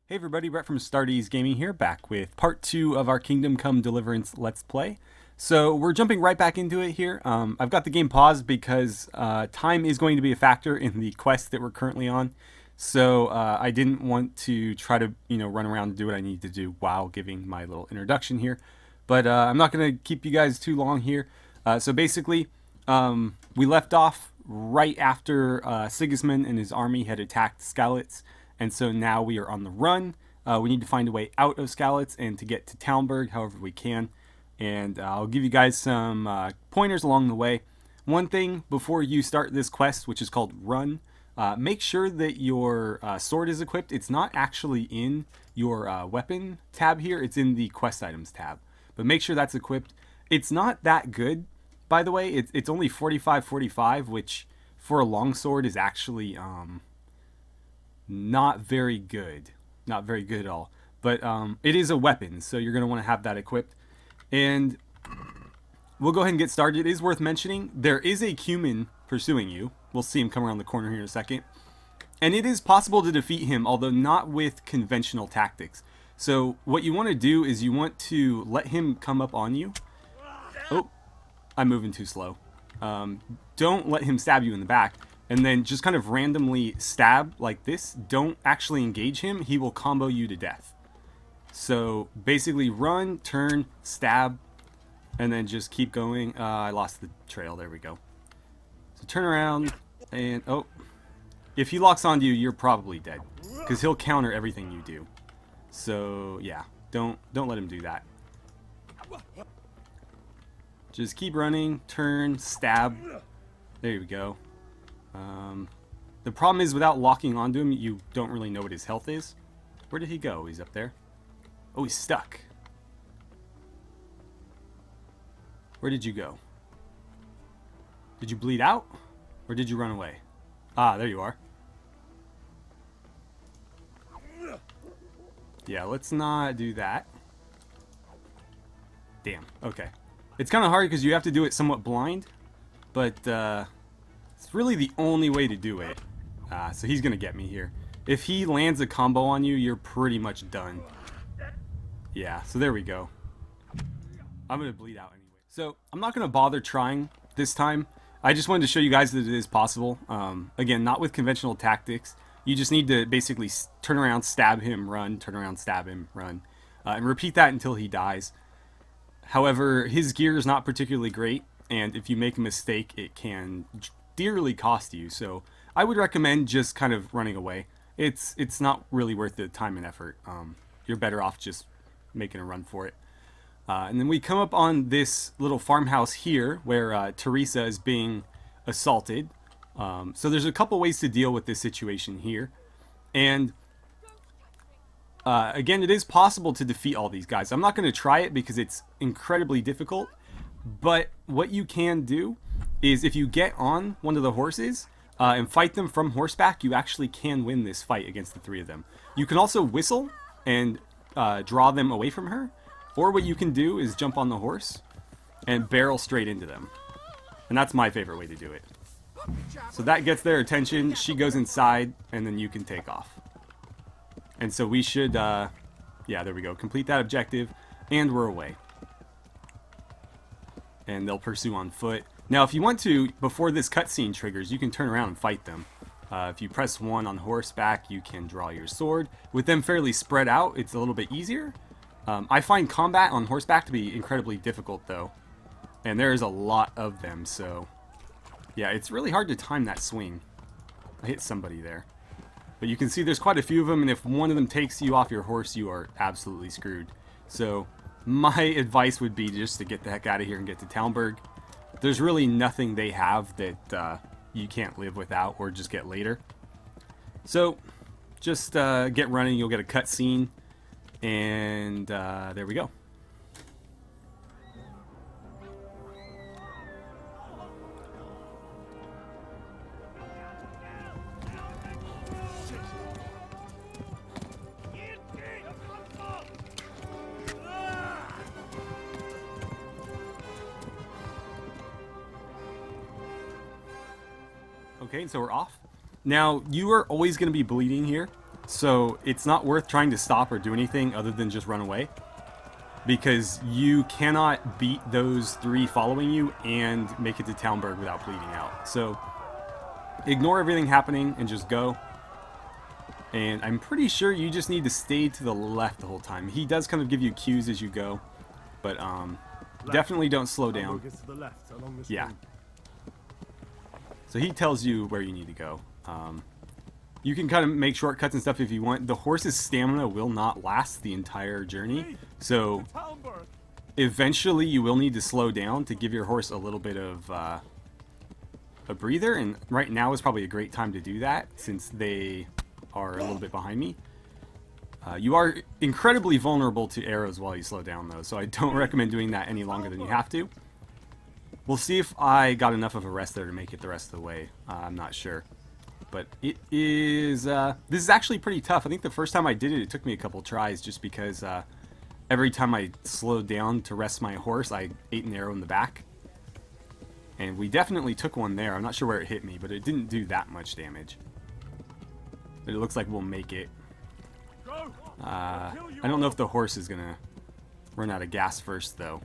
Hey everybody, Brett from AstartesGaming here, back with part 2 of our Kingdom Come Deliverance Let's Play. So we're jumping right back into it here. I've got the game paused because time is going to be a factor in the quest that we're currently on. So I didn't want to try to, run around and do what I need to do while giving my little introduction here. But I'm not going to keep you guys too long here. So basically, we left off right after Sigismund and his army had attacked Skalitz. And so now we are on the run. We need to find a way out of Skalitz and to get to Talmberg however we can. And I'll give you guys some pointers along the way. One thing before you start this quest, which is called Run, make sure that your sword is equipped. It's not actually in your weapon tab here. It's in the quest items tab. But make sure that's equipped. It's not that good, by the way. It's only 45-45, which for a longsword is actually... not very good. Not very good at all. But it is a weapon, so you're going to want to have that equipped. And we'll go ahead and get started. It is worth mentioning, there is a human pursuing you. We'll see him come around the corner here in a second. And it is possible to defeat him, although not with conventional tactics. So what you want to do is you want to let him come up on you. Oh, I'm moving too slow. Don't let him stab you in the back. And then just kind of randomly stab like this. Don't actually engage him. He will combo you to death. So basically run, turn, stab, and then just keep going. I lost the trail. There we go. So turn around and... oh. If he locks onto you, you're probably dead. Because he'll counter everything you do. So yeah, don't let him do that. Just keep running, turn, stab. There you go. The problem is without locking onto him, you don't really know what his health is. Where did he go? He's up there. Oh, he's stuck. Where did you go? Did you bleed out? Or did you run away? Ah, there you are. Yeah, let's not do that. Damn, okay. It's kind of hard because you have to do it somewhat blind. But, it's really the only way to do it. So he's going to get me here. If he lands a combo on you, you're pretty much done. Yeah, so there we go. I'm going to bleed out anyway. So I'm not going to bother trying this time. I just wanted to show you guys that it is possible. Again, not with conventional tactics. You just need to basically turn around, stab him, run, turn around, stab him, run. And repeat that until he dies. However, his gear is not particularly great. And if you make a mistake, it can dearly cost you. So I would recommend just kind of running away. It's not really worth the time and effort. You're better off just making a run for it. And then we come up on this little farmhouse here where Teresa is being assaulted. So there's a couple ways to deal with this situation here. And again, it is possible to defeat all these guys. I'm not going to try it because it's incredibly difficult. But what you can do is if you get on one of the horses and fight them from horseback, you actually can win this fight against the three of them. You can also whistle and draw them away from her. Or what you can do is jump on the horse and barrel straight into them. And that's my favorite way to do it. So that gets their attention. She goes inside and then you can take off. And so we should, yeah, there we go. Complete that objective and we're away. And they'll pursue on foot. Now, if you want to, before this cutscene triggers, you can turn around and fight them. If you press 1 on horseback, you can draw your sword. With them fairly spread out, it's a little bit easier. I find combat on horseback to be incredibly difficult, though. And there is a lot of them, so... yeah, it's really hard to time that swing. I hit somebody there. But you can see there's quite a few of them, and if one of them takes you off your horse, you are absolutely screwed. So... my advice would be just to get the heck out of here and get to Talmberg. There's really nothing they have that you can't live without or just get later. So, just get running. You'll get a cutscene. And there we go. Okay, so we're off. Now, you are always going to be bleeding here. So it's not worth trying to stop or do anything other than just run away, because you cannot beat those 3 following you and make it to Talmberg without bleeding out. So ignore everything happening and just go. And I'm pretty sure you just need to stay to the left the whole time. He does kind of give you cues as you go, but definitely don't slow down. Yeah. So he tells you where you need to go. You can kind of make shortcuts and stuff if you want. The horse's stamina will not last the entire journey, so eventually you will need to slow down to give your horse a little bit of a breather, and right now is probably a great time to do that since they are a little bit behind me. You are incredibly vulnerable to arrows while you slow down though, so I don't recommend doing that any longer than you have to. We'll see if I got enough of a rest there to make it the rest of the way. I'm not sure. But it is, this is actually pretty tough. I think the first time I did it, it took me a couple tries just because every time I slowed down to rest my horse, I ate an arrow in the back. And we definitely took one there. I'm not sure where it hit me, but it didn't do that much damage. But it looks like we'll make it. I don't know if the horse is going to run out of gas first, though.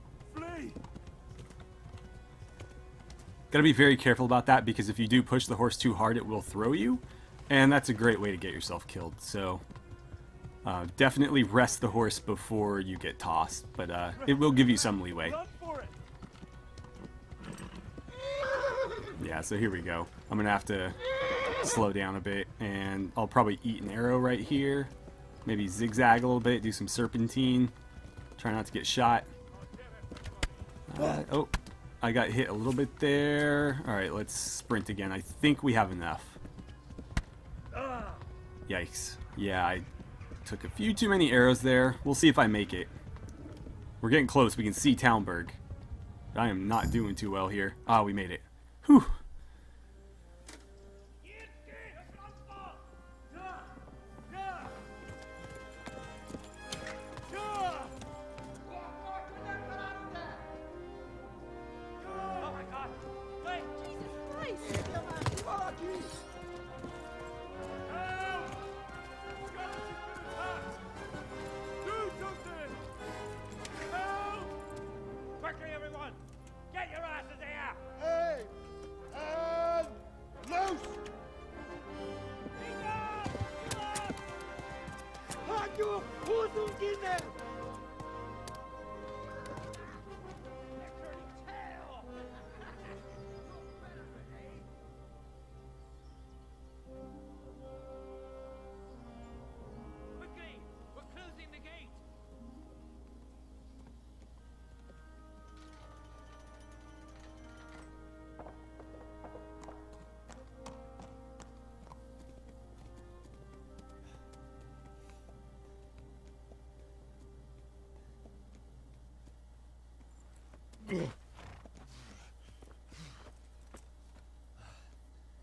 Gotta be very careful about that, because if you do push the horse too hard, it will throw you, and that's a great way to get yourself killed. So definitely rest the horse before you get tossed, but it will give you some leeway. Yeah, so here we go. I'm gonna have to slow down a bit, and I'll probably eat an arrow right here, maybe zigzag a little bit, do some serpentine, try not to get shot. Oh, I got hit a little bit there. Alright, let's sprint again. I think we have enough. Yikes. Yeah, I took a few too many arrows there. We'll see if I make it. We're getting close. We can see Talmberg. I am not doing too well here. Ah, we made it. Whew.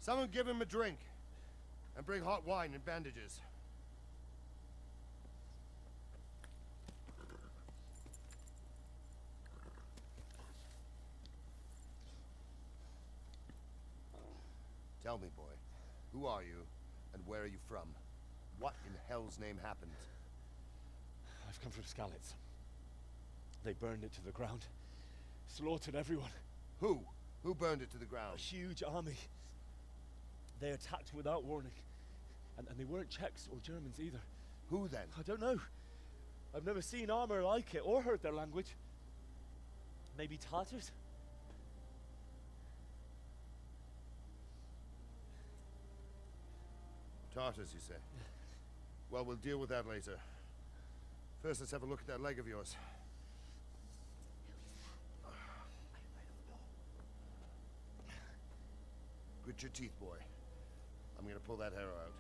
Someone give him a drink, and bring hot wine and bandages. Tell me, boy, who are you, and where are you from? What in hell's name happened? I've come from Skalitz. They burned it to the ground. Slaughtered everyone. Who? Who burned it to the ground? A huge army. They attacked without warning. And they weren't Czechs or Germans either. Who then? I don't know. I've never seen armor like it or heard their language. Maybe Tartars? Tartars, you say? Well, we'll deal with that later. First, let's have a look at that leg of yours. Grit your teeth, boy. I'm gonna pull that arrow out.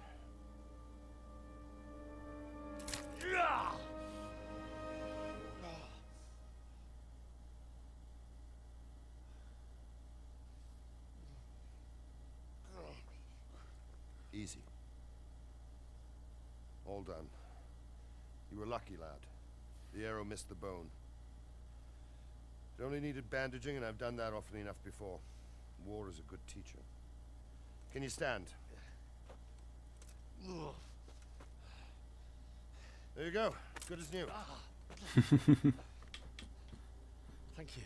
Easy. All done. You were lucky, lad. The arrow missed the bone. It only needed bandaging, and I've done that often enough before. War is a good teacher. Can you stand? There you go. Good as new. Thank you.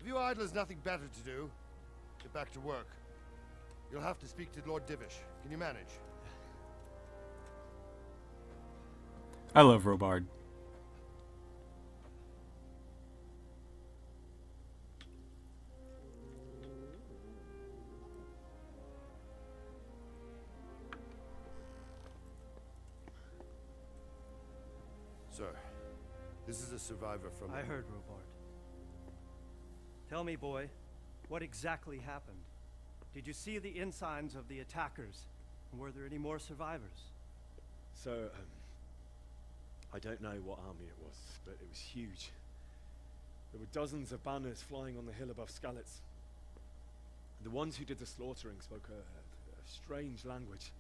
If you idlers nothing better to do, get back to work. You'll have to speak to Lord Divish. Can you manage? I love Robard. Sir, this is a survivor from... I heard, Robard. Tell me, boy, what exactly happened? Did you see the ensigns of the attackers? And were there any more survivors? So, I don't know what army it was, but it was huge. There were dozens of banners flying on the hill above Skalitz. The ones who did the slaughtering spoke a strange language.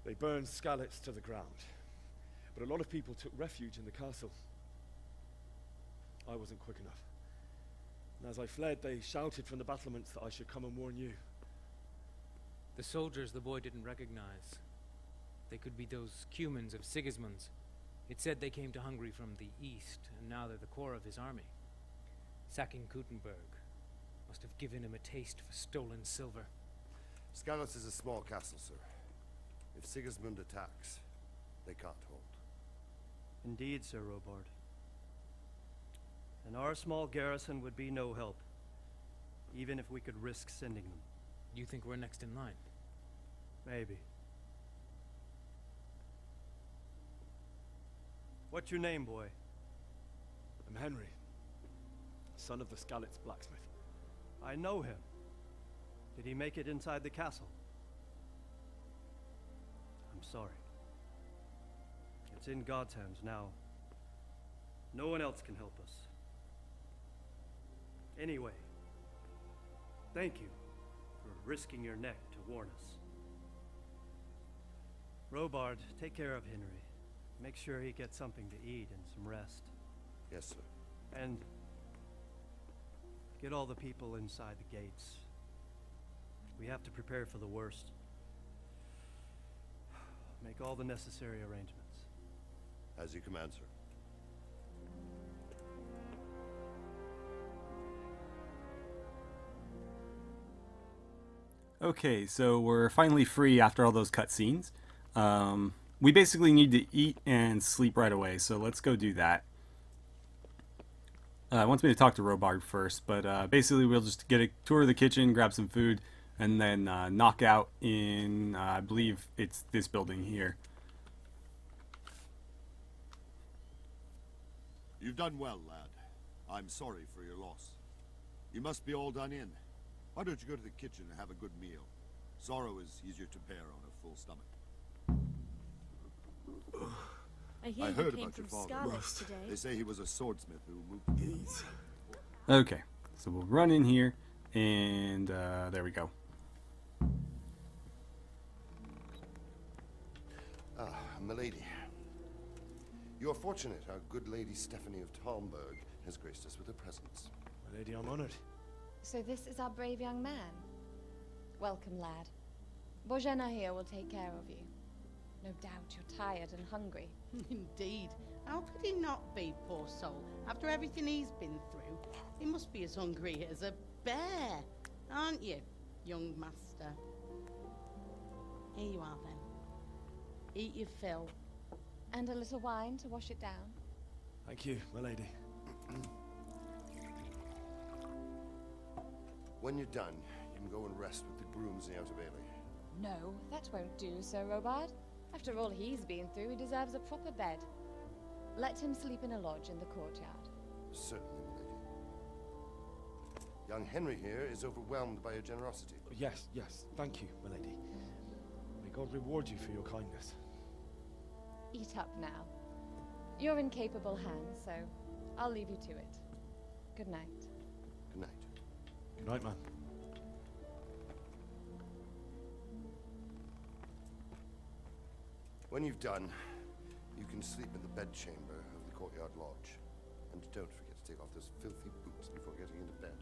They burned Skalitz to the ground. But a lot of people took refuge in the castle. I wasn't quick enough. And as I fled, they shouted from the battlements that I should come and warn you. The soldiers the boy didn't recognize. They could be those Cumans of Sigismund's. It said they came to Hungary from the east, and now they're the core of his army. Sacking Gutenberg must have given him a taste for stolen silver. Skalitz is a small castle, sir. If Sigismund attacks, they can't hold. Indeed, Sir Robard. And our small garrison would be no help, even if we could risk sending them. You think we're next in line? Maybe. What's your name, boy? I'm Henry, son of the Skalitz blacksmith. I know him. Did he make it inside the castle? I'm sorry. It's in God's hands now. No one else can help us. Anyway, thank you for risking your neck to warn us. Robard, take care of Henry. Make sure he gets something to eat and some rest. Yes, sir. And get all the people inside the gates. We have to prepare for the worst. Make all the necessary arrangements. As you command, sir. Okay, so we're finally free after all those cutscenes. We basically need to eat and sleep right away, so let's go do that. It wants me to talk to Robard first, but basically we'll just get a tour of the kitchen, grab some food, and then knock out in, I believe it's this building here. You've done well, lad. I'm sorry for your loss. You must be all done in. Why don't you go to the kitchen and have a good meal? Sorrow is easier to bear on a full stomach. I hear I you heard came about from your father. Skalitz today. They say he was a swordsmith who moved the gates. Okay, so we'll run in here, and there we go. Ah, milady. You are fortunate our good lady Stephanie of Talmberg has graced us with her presence. My lady, I'm honored. So this is our brave young man. Welcome, lad. Bozhena here will take care of you. No doubt you're tired and hungry. Indeed. How could he not be, poor soul? After everything he's been through, he must be as hungry as a bear, aren't you, young master? Here you are, then. Eat your fill. And a little wine to wash it down. Thank you, my lady. When you're done, you can go and rest with the grooms in the Outer Bailey. No, that won't do, Sir Robard. After all he's been through, he deserves a proper bed. Let him sleep in a lodge in the courtyard. Certainly, milady. Young Henry here is overwhelmed by your generosity. Yes, yes, thank you, my lady. May God reward you for your kindness. Eat up now. You're in capable hands, so I'll leave you to it. Good night. Good night. Good night, man. When you've done, you can sleep in the bedchamber of the courtyard lodge. And don't forget to take off those filthy boots before getting into bed.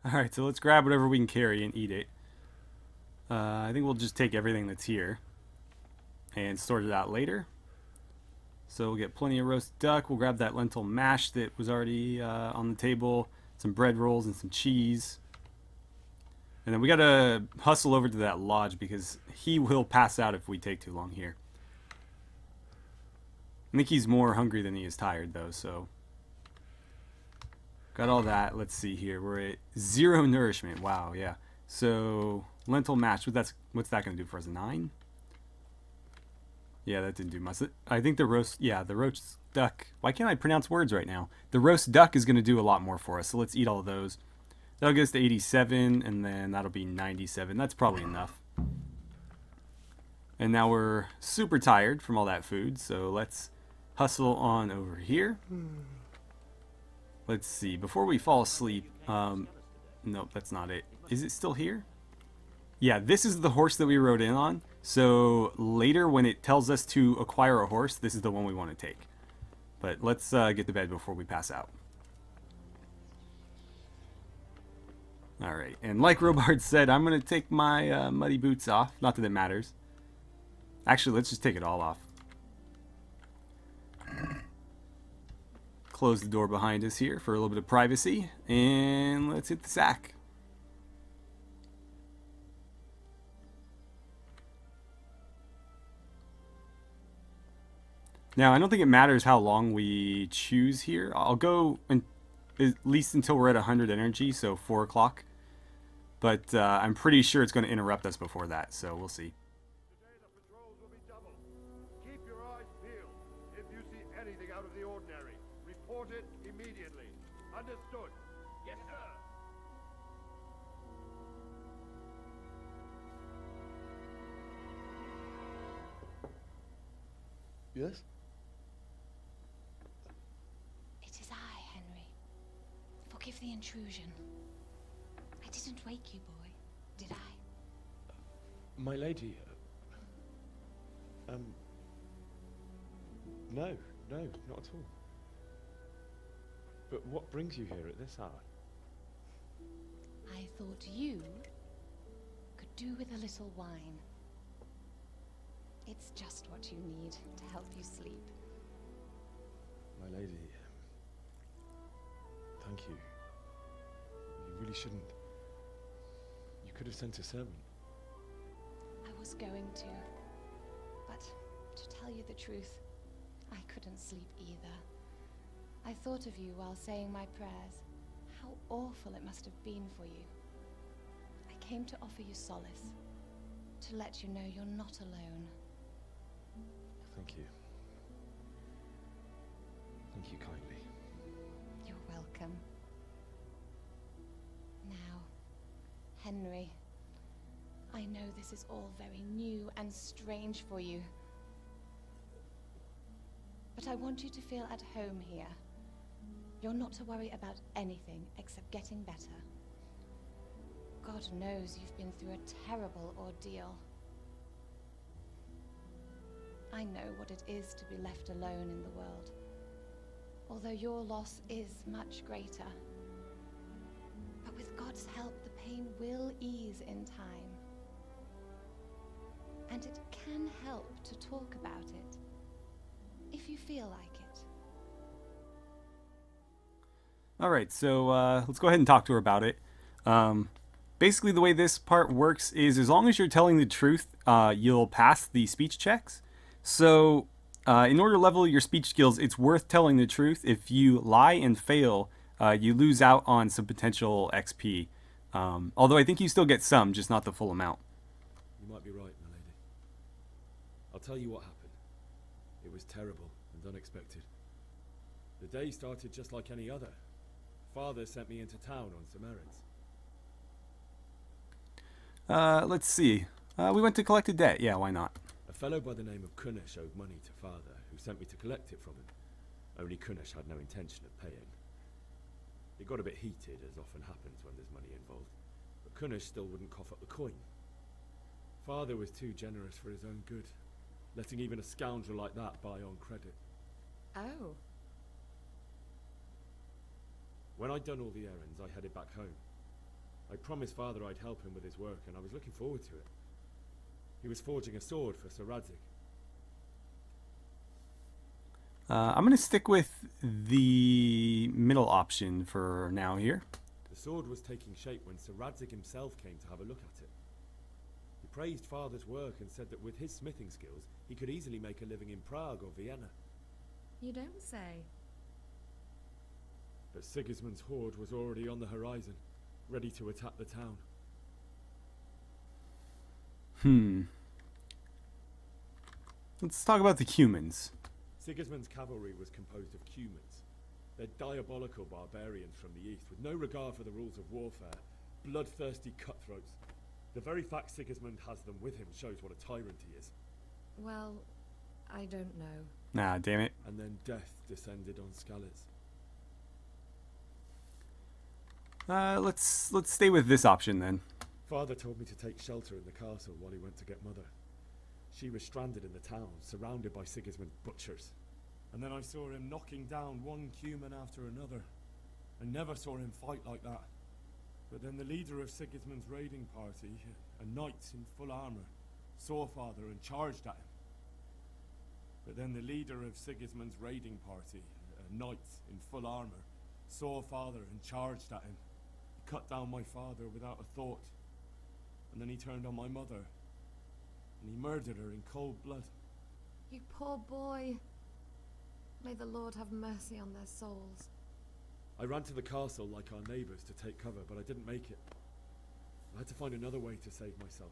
Alright, so let's grab whatever we can carry and eat it. I think we'll just take everything that's here and sort it out later. So we'll get plenty of roast duck. We'll grab that lentil mash that was already on the table, some bread rolls and some cheese. And then we gotta hustle over to that lodge because he will pass out if we take too long here. I think he's more hungry than he is tired though, so. Got all that. Let's see here. We're at 0 nourishment. Wow, yeah. So lentil mash, what's that gonna do for us? 9? Yeah, that didn't do much. I think the roast duck. Why can't I pronounce words right now? The roast duck is gonna do a lot more for us. So let's eat all of those. That'll get us to 87, and then that'll be 97. That's probably enough. And now we're super tired from all that food, so let's hustle on over here. Let's see. Before we fall asleep, nope, that's not it. Is it still here? Yeah, this is the horse that we rode in on. So later when it tells us to acquire a horse, this is the one we want to take. But let's get to bed before we pass out. Alright, and like Robard said, I'm going to take my muddy boots off. Not that it matters. Actually, let's just take it all off. Close the door behind us here for a little bit of privacy. And let's hit the sack. Now, I don't think it matters how long we choose here. I'll go at least until we're at 100 energy, so 4 o'clock. But I'm pretty sure it's going to interrupt us before that, so we'll see. Today the patrols will be double. Keep your eyes peeled. If you see anything out of the ordinary, report it immediately. Understood? Yes, sir. Yes? It is I, Henry. Forgive the intrusion. I didn't wake you, boy, did I? My lady, no, not at all. But what brings you here at this hour? I thought you could do with a little wine. It's just what you need to help you sleep. My lady, thank you. You really shouldn't. You could have sent a servant. I was going to, but to tell you the truth, I couldn't sleep either. I thought of you while saying my prayers. How awful it must have been for you. I came to offer you solace, to let you know you're not alone. Thank you. Thank you kindly. You're welcome. Now, Henry, I know this is all very new and strange for you. But I want you to feel at home here. You're not to worry about anything except getting better. God knows you've been through a terrible ordeal. I know what it is to be left alone in the world, although your loss is much greater. But with God's help, the pain will ease in time. And it can help to talk about it, if you feel like it. Alright, so let's go ahead and talk to her about it. Basically, the way this part works is as long as you're telling the truth, you'll pass the speech checks. So, in order to level your speech skills, it's worth telling the truth. If you lie and fail, you lose out on some potential XP. Although I think you still get some, just not the full amount. You might be right, my lady. I'll tell you what happened. It was terrible and unexpected. The day started just like any other. Father sent me into town on some errands. Let's see. We went to collect a debt. Yeah, why not? A fellow by the name of Kunnish owed money to Father, who sent me to collect it from him. Only Kunnish had no intention of paying. It got a bit heated, as often happens when there's money involved, but Kunnish still wouldn't cough up the coin. Father was too generous for his own good, letting even a scoundrel like that buy on credit. Oh. When I'd done all the errands, I headed back home. I promised Father I'd help him with his work, and I was looking forward to it. He was forging a sword for Sir Radzig. I'm going to stick with the middle option for now here. The sword was taking shape when Sir Radzig himself came to have a look at it. He praised Father's work and said that with his smithing skills, he could easily make a living in Prague or Vienna. You don't say. But Sigismund's horde was already on the horizon, ready to attack the town. Let's talk about the humans. Sigismund's cavalry was composed of Cumans. They're diabolical barbarians from the east, with no regard for the rules of warfare, bloodthirsty cutthroats. The very fact Sigismund has them with him shows what a tyrant he is. Well, I don't know. Nah, damn it. And then death descended on Skalitz. Let's stay with this option then. Father told me to take shelter in the castle while he went to get Mother. She was stranded in the town, surrounded by Sigismund's butchers. And then I saw him knocking down one Cuman after another. I never saw him fight like that. But then the leader of Sigismund's raiding party, a knight in full armor, saw Father and charged at him. But then the leader of Sigismund's raiding party, a knight in full armor, saw Father and charged at him. He cut down my father without a thought. And then he turned on my mother. And he murdered her in cold blood. You poor boy. May the Lord have mercy on their souls. I ran to the castle like our neighbours to take cover, but I didn't make it. I had to find another way to save myself.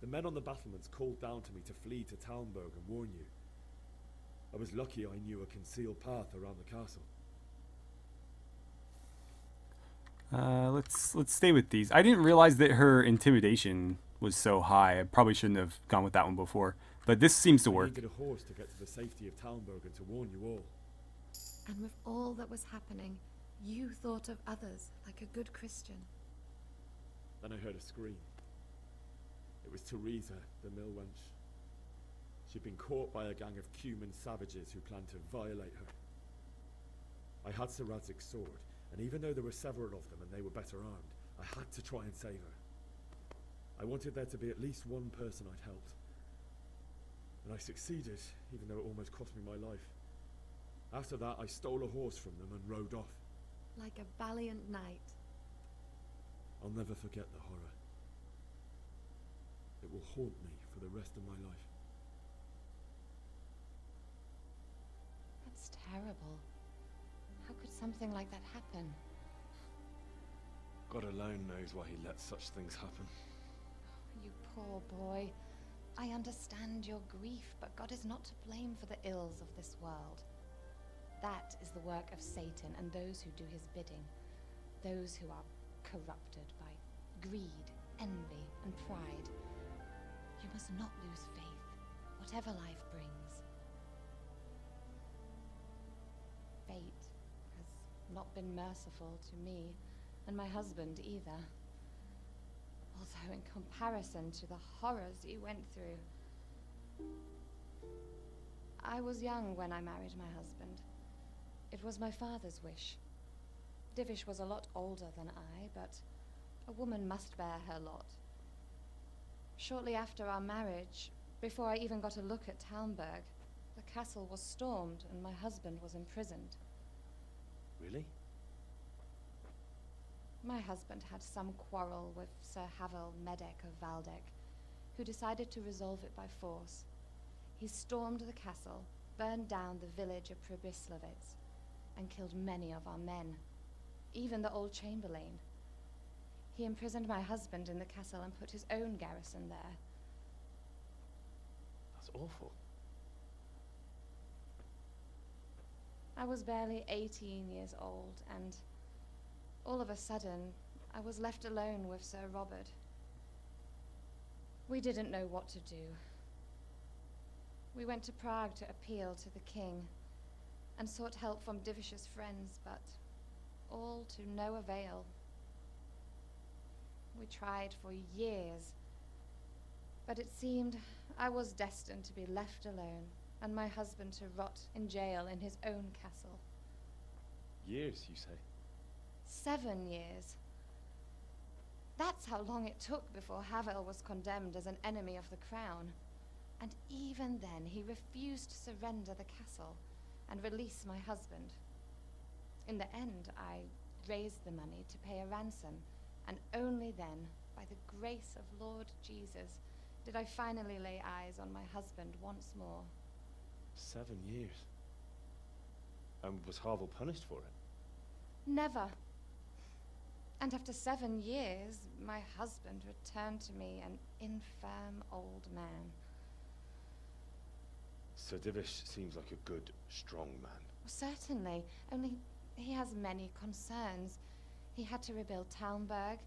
The men on the battlements called down to me to flee to Talmberg and warn you. I was lucky I knew a concealed path around the castle. Let's stay with these. I didn't realize that her intimidation was so high. I probably shouldn't have gone with that one before, but this seems to work. I needed a horse to get to the safety of Talmberg and to warn you all. And with all that was happening, you thought of others like a good Christian. Then I heard a scream. It was Teresa, the mill wench. She'd been caught by a gang of Cuman savages who planned to violate her. I had Sir Radzig's sword, and even though there were several of them and they were better armed, I had to try and save her. I wanted there to be at least one person I'd helped. And I succeeded, even though it almost cost me my life. After that, I stole a horse from them and rode off. Like a valiant knight. I'll never forget the horror. It will haunt me for the rest of my life. That's terrible. How could something like that happen? God alone knows why he lets such things happen. You poor boy. I understand your grief, but God is not to blame for the ills of this world. That is the work of Satan and those who do his bidding. Those who are corrupted by greed, envy, and pride. You must not lose faith, whatever life brings. Fate has not been merciful to me, and my husband either. Although in comparison to the horrors you went through. I was young when I married my husband. It was my father's wish. Divish was a lot older than I, but a woman must bear her lot. Shortly after our marriage, before I even got a look at Talmberg, the castle was stormed and my husband was imprisoned. Really? My husband had some quarrel with Sir Havel Medek of Valdek, who decided to resolve it by force. He stormed the castle, burned down the village of Pribyslavitz, and killed many of our men, even the old chamberlain. He imprisoned my husband in the castle and put his own garrison there. That's awful. I was barely 18 years old, and all of a sudden, I was left alone with Sir Robert. We didn't know what to do. We went to Prague to appeal to the king, and sought help from Divish's friends, but all to no avail. We tried for years, but it seemed I was destined to be left alone, and my husband to rot in jail in his own castle. Years, you say? 7 years. That's how long it took before Havel was condemned as an enemy of the crown. And even then, he refused to surrender the castle and release my husband. In the end, I raised the money to pay a ransom, and only then, by the grace of Lord Jesus, did I finally lay eyes on my husband once more. 7 years. And was Havel punished for it? Never. And after 7 years, my husband returned to me an infirm old man. Sir Divish seems like a good, strong man. Certainly, only he has many concerns. He had to rebuild Talmberg.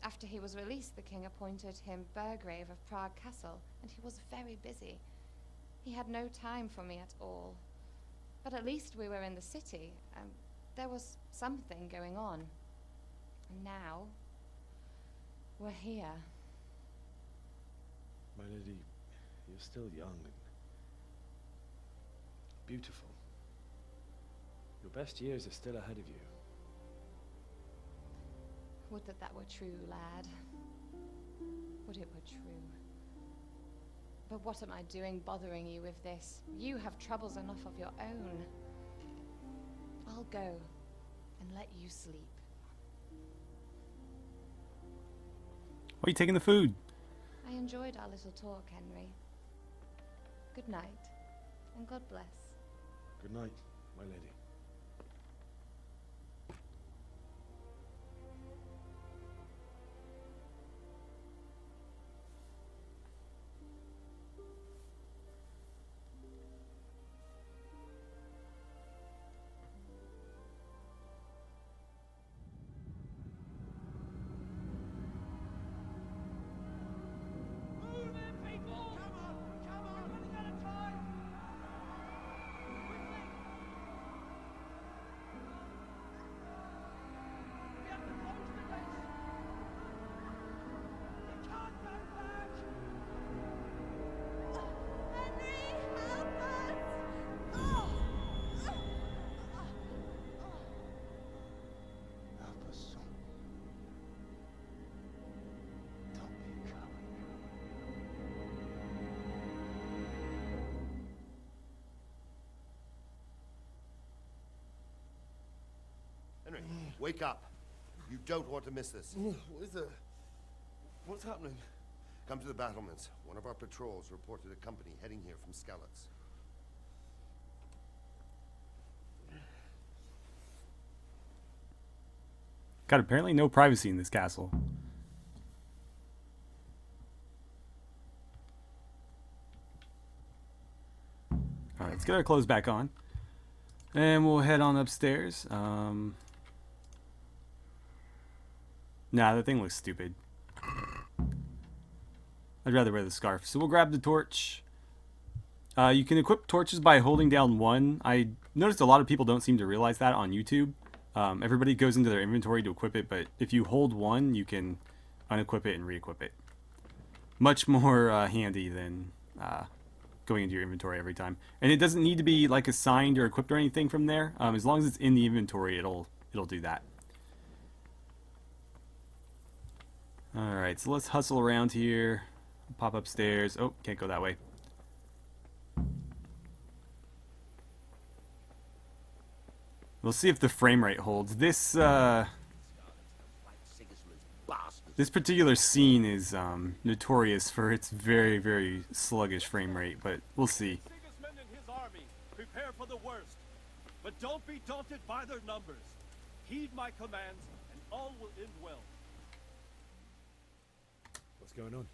After he was released, the king appointed him Burgrave of Prague Castle, and he was very busy. He had no time for me at all. But at least we were in the city, and there was something going on. And now, we're here. My lady, you're still young and beautiful. Your best years are still ahead of you. Would that that were true, lad. Would it were true. But what am I doing bothering you with this? You have troubles enough of your own. I'll go and let you sleep. Why are you taking the food? I enjoyed our little talk, Henry. Good night, and God bless. Good night, my lady. Henry, wake up. You don't want to miss this. What is it? What's happening? Come to the battlements. One of our patrols reported a company heading here from Skalitz. God, apparently no privacy in this castle. Alright, let's get our clothes back on. And we'll head on upstairs. Nah, that thing looks stupid. I'd rather wear the scarf. So we'll grab the torch. You can equip torches by holding down 1. I noticed a lot of people don't seem to realize that on YouTube. Everybody goes into their inventory to equip it, but if you hold 1, you can unequip it and re-equip it. Much more handy than going into your inventory every time. And it doesn't need to be like assigned or equipped or anything from there. As long as it's in the inventory, it'll do that. Alright, so let's hustle around here. Pop upstairs. Oh, can't go that way. We'll see if the frame rate holds. This particular scene is notorious for its very, very sluggish frame rate, but we'll see. Sigismund and his army prepare for the worst, but don't be daunted by their numbers. Heed my commands, and all will end well. What's going on?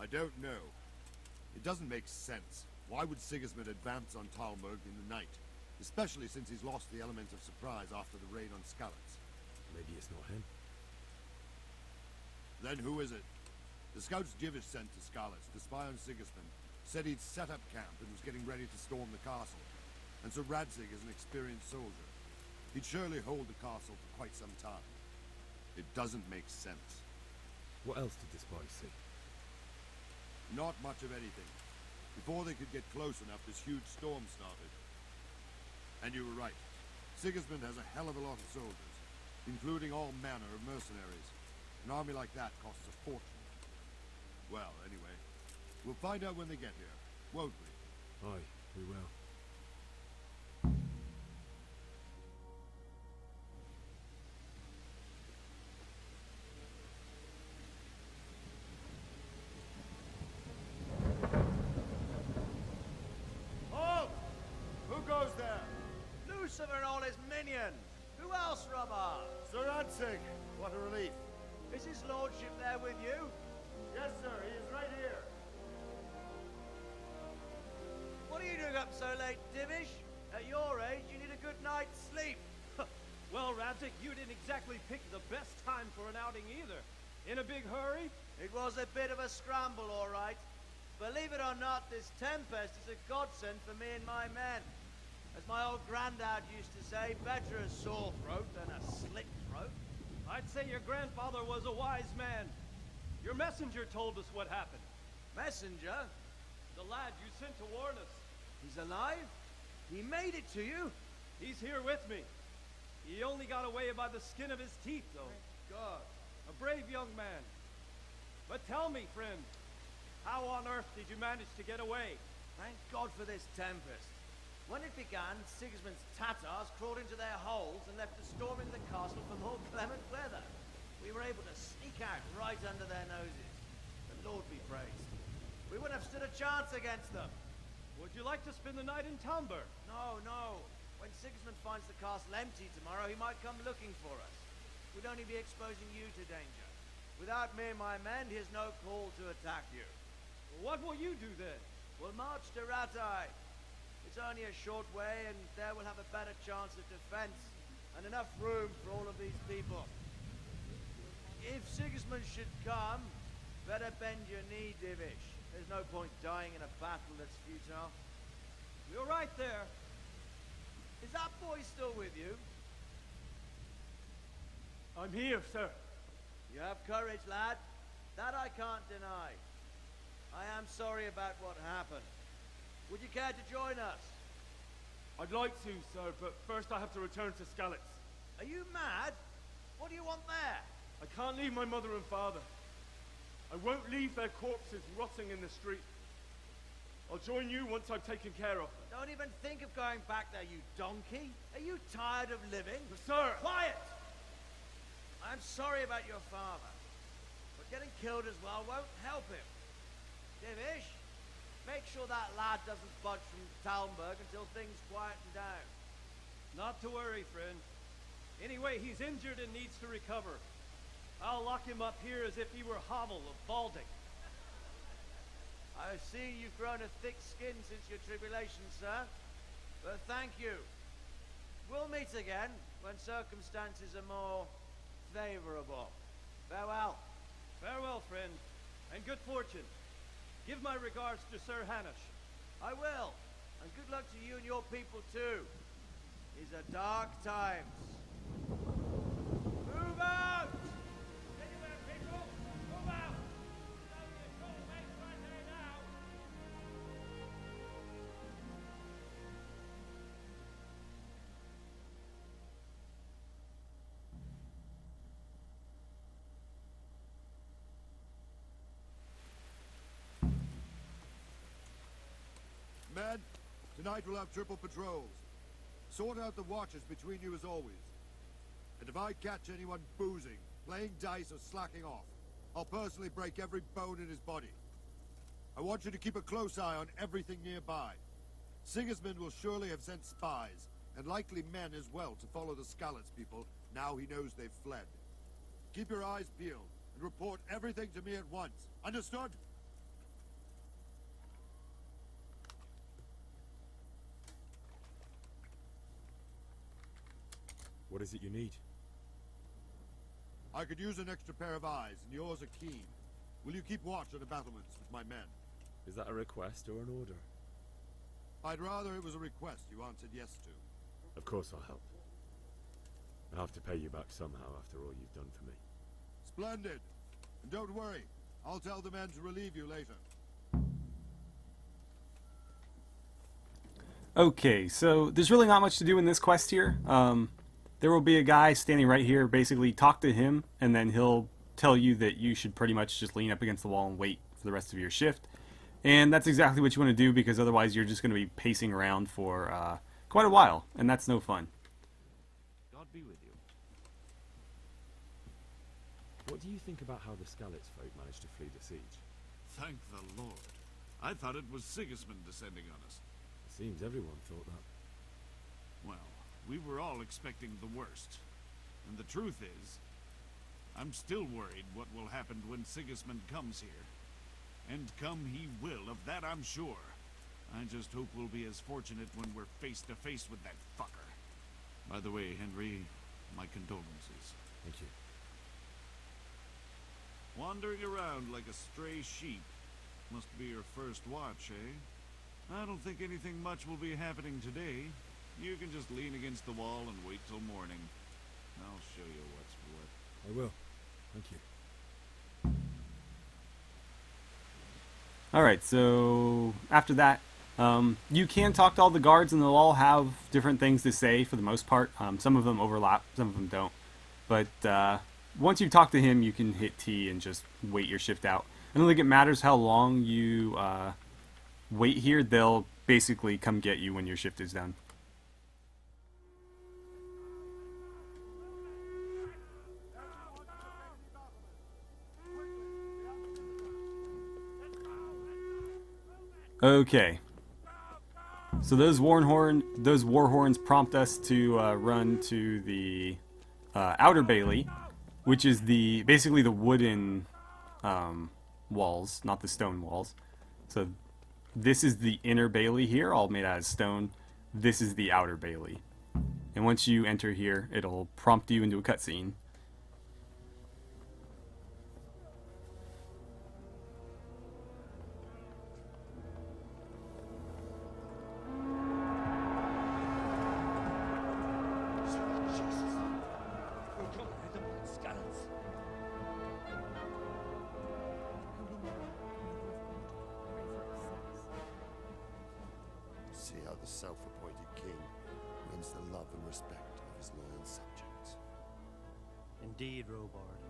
I don't know. It doesn't make sense. Why would Sigismund advance on Talmberg in the night? Especially since he's lost the element of surprise after the raid on Skalitz. Maybe it's not him. Then who is it? The scouts Divish sent to Skalitz to spy on Sigismund said he'd set up camp and was getting ready to storm the castle. And so Radzig is an experienced soldier. He'd surely hold the castle for quite some time. It doesn't make sense. What else did the spies see? Not much of anything. Before they could get close enough, this huge storm started. And you were right. Sigismund has a hell of a lot of soldiers. including all manner of mercenaries. An army like that costs a fortune. Well, anyway, we'll find out when they get here, won't we? Aye, we will. Halt! Who goes there? Lucifer and all his minions! Who else, Robber? Sir Ansig! What a relief. Is his lordship there with you? Yes, sir, he is right here. What are you doing up so late, Divish? At your age, you need a good night's sleep. Well, Radzik, you didn't exactly pick the best time for an outing either. In a big hurry? It was a bit of a scramble, all right. Believe it or not, this tempest is a godsend for me and my men. As my old granddad used to say, better a sore throat than a slit throat. I'd say your grandfather was a wise man. Your messenger told us what happened. Messenger? The lad you sent to warn us. He's alive? He made it to you? He's here with me. He only got away by the skin of his teeth, though. Thank God. A brave young man. But tell me, friend, how on earth did you manage to get away? Thank God for this tempest. When it began, Sigismund's Tatars crawled into their holes and left us storming the castle for more clement weather. We were able to sneak out right under their noses. The Lord be praised. We wouldn't have stood a chance against them. Would you like to spend the night in Talmberg? No, no. When Sigismund finds the castle empty tomorrow, he might come looking for us. We'd only be exposing you to danger. Without me and my men, he has no call to attack you. What will you do then? We'll march to Ratai. It's only a short way, and there we'll have a better chance of defense, and enough room for all of these people. If Sigismund should come, better bend your knee, Divish. There's no point dying in a battle that's futile. You're right there. Is that boy still with you? I'm here, sir. You have courage, lad. That I can't deny. I am sorry about what happened. Would you care to join us? I'd like to, sir, but first I have to return to Skalitz. Are you mad? What do you want there? I can't leave my mother and father. I won't leave their corpses rotting in the street. I'll join you once I've taken care of them. Don't even think of going back there, you donkey. Are you tired of living? Sir! Quiet! I'm sorry about your father, but getting killed as well won't help him. Divish, make sure that lad doesn't budge from Talmberg until things quieten down. Not to worry, friend. Anyway, he's injured and needs to recover. I'll lock him up here as if he were Hovel of Balding. I see you've grown a thick skin since your tribulation, sir. But thank you. We'll meet again when circumstances are more favorable. Farewell. Farewell, friend, and good fortune. Give my regards to Sir Hanush. I will. And good luck to you and your people, too. These are dark times. Move out! Anywhere, people! Move out! There's only a troublemaker right there now! Men, tonight we'll have triple patrols. Sort out the watches between you as always. And if I catch anyone boozing, playing dice or slacking off, I'll personally break every bone in his body. I want you to keep a close eye on everything nearby. Sigismund will surely have sent spies, and likely men as well, to follow the Skalitz people, now he knows they've fled. Keep your eyes peeled, and report everything to me at once. Understood? What is it you need? I could use an extra pair of eyes, and yours are keen. Will you keep watch on the battlements with my men? Is that a request or an order? I'd rather it was a request you answered yes to. Of course I'll help. I'll have to pay you back somehow after all you've done for me. Splendid. And don't worry, I'll tell the men to relieve you later. Okay, so there's really not much to do in this quest here. there will be a guy standing right here. Basically, talk to him, and then he'll tell you that you should pretty much just lean up against the wall and wait for the rest of your shift. And that's exactly what you want to do, because otherwise you're just going to be pacing around for quite a while, and that's no fun. God be with you. What do you think about how the Skalitz folk managed to flee the siege? Thank the Lord. I thought it was Sigismund descending on us. It seems everyone thought that. Well, we were all expecting the worst. And the truth is, I'm still worried what will happen when Sigismund comes here. And come he will, of that I'm sure. I just hope we'll be as fortunate when we're face to face with that fucker. By the way, Henry, my condolences. Thank you. Wandering around like a stray sheep. Must be your first watch, eh? I don't think anything much will be happening today. You can just lean against the wall and wait till morning. I'll show you what's what. I will. Thank you. Alright, so after that, you can talk to all the guards, and they'll all have different things to say for the most part. Some of them overlap, some of them don't. But once you talk to him, you can hit T and just wait your shift out. I don't think it matters how long you wait here. They'll basically come get you when your shift is done. Okay, so those war horns prompt us to run to the outer bailey, which is basically the wooden walls, not the stone walls. So this is the inner bailey here, all made out of stone. This is the outer bailey, and once you enter here, it'll prompt you into a cutscene. See how the self-appointed king wins the love and respect of his loyal subjects. Indeed, Robard.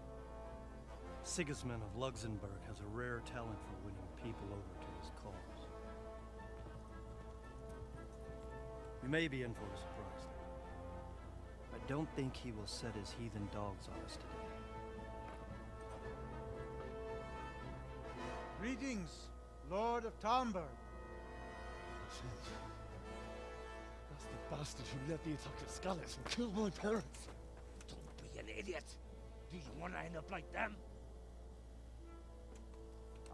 Sigismund of Luxembourg has a rare talent for winning people over to his cause. We may be in for a surprise, though. I don't think he will set his heathen dogs on us today. Greetings, Lord of Talmberg. That's the bastard who led the attack at Skalitz and killed my parents. Don't be an idiot. Do you want to end up like them?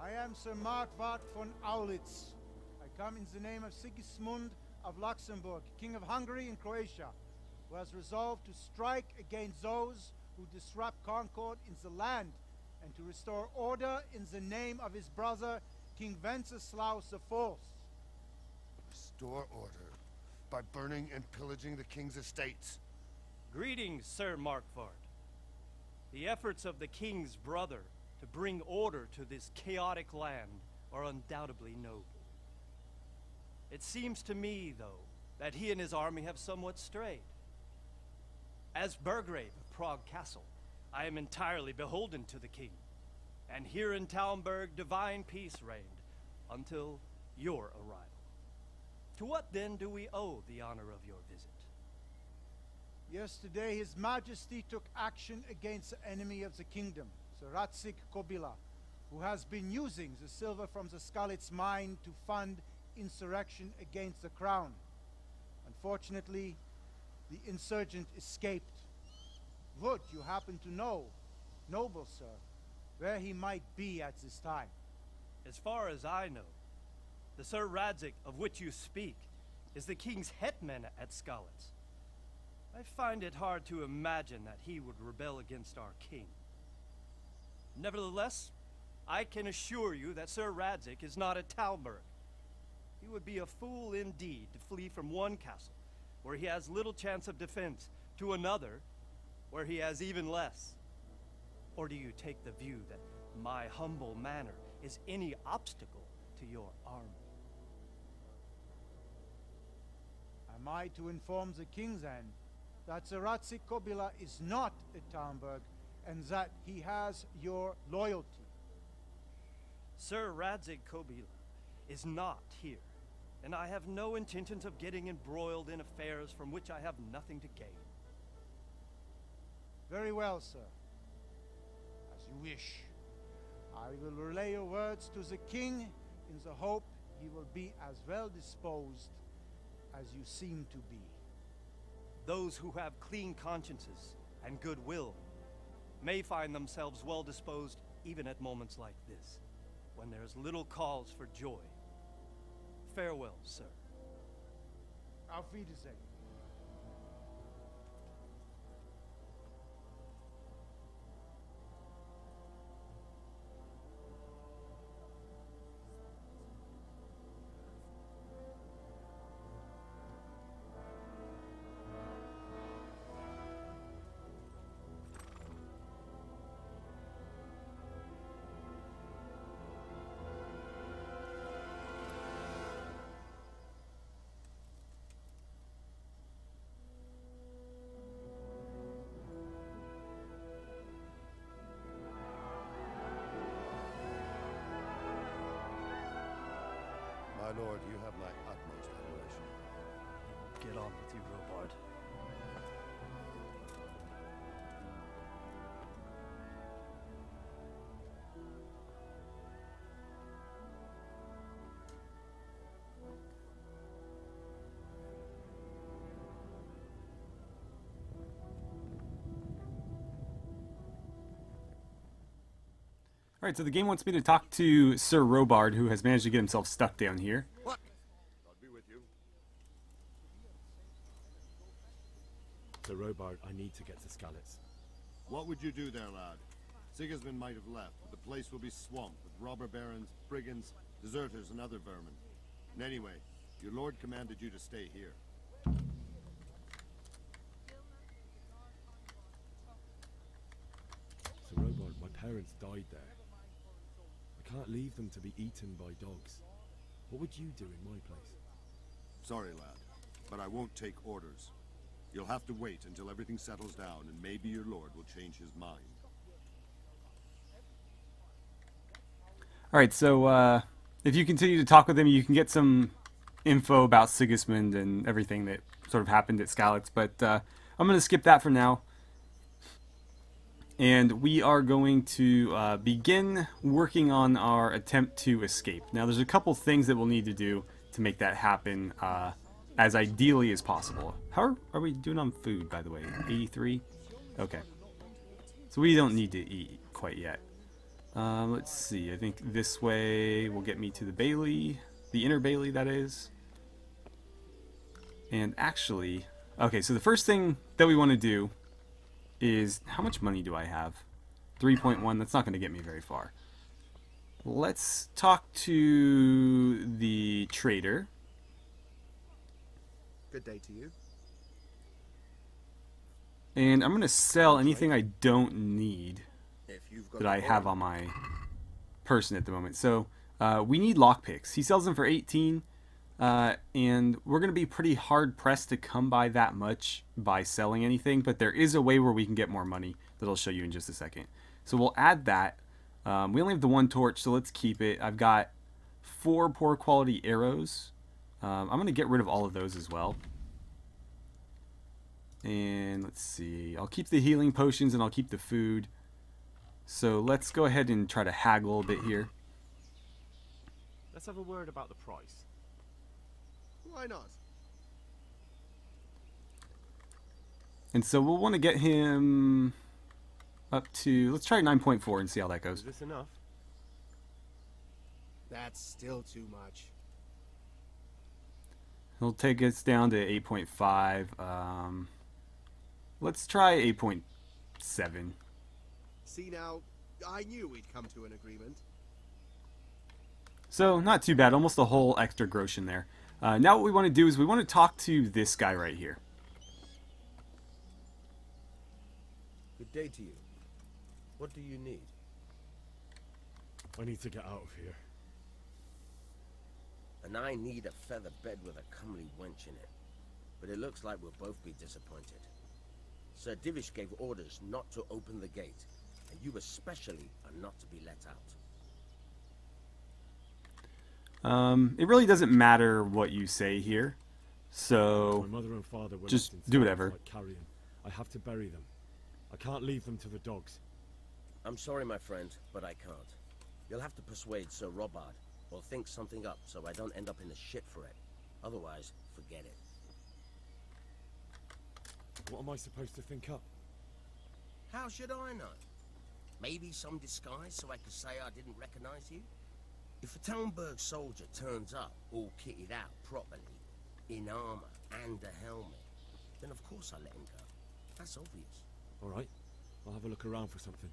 I am Sir MacLeod von Aulitz. I come in the name of Sigismund of Luxembourg, King of Hungary and Croatia, who has resolved to strike against those who disrupt concord in the land and to restore order in the name of his brother, King Wenceslaus IV. Restore order by burning and pillaging the king's estates. Greetings, Sir Markvard. The efforts of the king's brother to bring order to this chaotic land are undoubtedly noble. It seems to me, though, that he and his army have somewhat strayed. As Burgrave of Prague Castle, I am entirely beholden to the king, and here in Talmberg divine peace reigned until your arrival. To what then do we owe the honor of your visit? Yesterday his majesty took action against the enemy of the kingdom, Sir Radzik Kobila, who has been using the silver from the Skalitz mine to fund insurrection against the crown. Unfortunately, the insurgent escaped. Would you happen to know, noble sir, where he might be at this time? As far as I know, the Sir Radzik of which you speak is the king's hetman at Skalitz. I find it hard to imagine that he would rebel against our king. Nevertheless, I can assure you that Sir Radzik is not at Talmberg. He would be a fool indeed to flee from one castle, where he has little chance of defense, to another, where he has even less. Or do you take the view that my humble manner is any obstacle to your army? Am I to inform the king then that the Ratzik Kobila is not at Talmberg and that he has your loyalty. Sir Radzik Kobila is not here, and I have no intentions of getting embroiled in affairs from which I have nothing to gain. Very well, sir. As you wish. I will relay your words to the king in the hope he will be as well disposed as you seem to be. Those who have clean consciences and goodwill may find themselves well disposed even at moments like this, when there is little cause for joy. Farewell, sir. Auf Wiedersehen. My lord, you have my utmost admiration. Get on with you, Robard. Alright, so the game wants me to talk to Sir Robard, who has managed to get himself stuck down here. What? God be with you. Sir Robard, I need to get to Skalitz. What would you do there, lad? Sigismund might have left, but the place will be swamped with robber barons, brigands, deserters, and other vermin. And anyway, your lord commanded you to stay here. Sir Robard, my parents died there. I can't leave them to be eaten by dogs. What would you do in my place? Sorry, lad, but I won't take orders. You'll have to wait until everything settles down, and maybe your lord will change his mind. Alright, so if you continue to talk with him, you can get some info about Sigismund and everything that sort of happened at Skalitz, but I'm going to skip that for now. And we are going to begin working on our attempt to escape. Now, there's a couple things that we'll need to do to make that happen as ideally as possible. How are we doing on food, by the way? 83? Okay. So we don't need to eat quite yet. Let's see. I think this way will get me to the Bailey. The inner Bailey, that is. And actually... Okay, so the first thing that we want to do is, how much money do I have? 3.1, that's not going to get me very far. Let's talk to the trader. Good day to you. And I'm going to sell anything I don't need that I have on my person at the moment. So we need lockpicks. He sells them for 18. And we're going to be pretty hard pressed to come by that much by selling anything, but there is a way where we can get more money that I'll show you in just a second. So we'll add that. We only have the one torch, so let's keep it. I've got 4 poor quality arrows. I'm going to get rid of all of those as well. And let's see. I'll keep the healing potions and I'll keep the food. So let's go ahead and try to haggle a bit here. Let's have a word about the price. Why not? And so we'll want to get him up to, let's try 9.4 and see how that goes. Is this enough? That's still too much. He'll take us down to 8.5. Let's try 8.7. See now, I knew we'd come to an agreement. So not too bad, almost a whole extra groschen in there. Now what we want to do is we want to talk to this guy right here. Good day to you. What do you need? I need to get out of here. And I need a feather bed with a comely wench in it. But it looks like we'll both be disappointed. Sir Divish gave orders not to open the gate, and you especially are not to be let out. It really doesn't matter what you say here, so My mother and father were just left in do sight whatever. like carrion. I have to bury them. I can't leave them to the dogs. I'm sorry, my friend, but I can't. You'll have to persuade Sir Robard, or think something up so I don't end up in the shit for it. Otherwise, forget it. What am I supposed to think up? How should I know? Maybe some disguise so I could say I didn't recognize you? If a Talmberg soldier turns up all kitted out properly, in armor and a helmet, then of course I let him go. That's obvious. All right, I'll have a look around for something.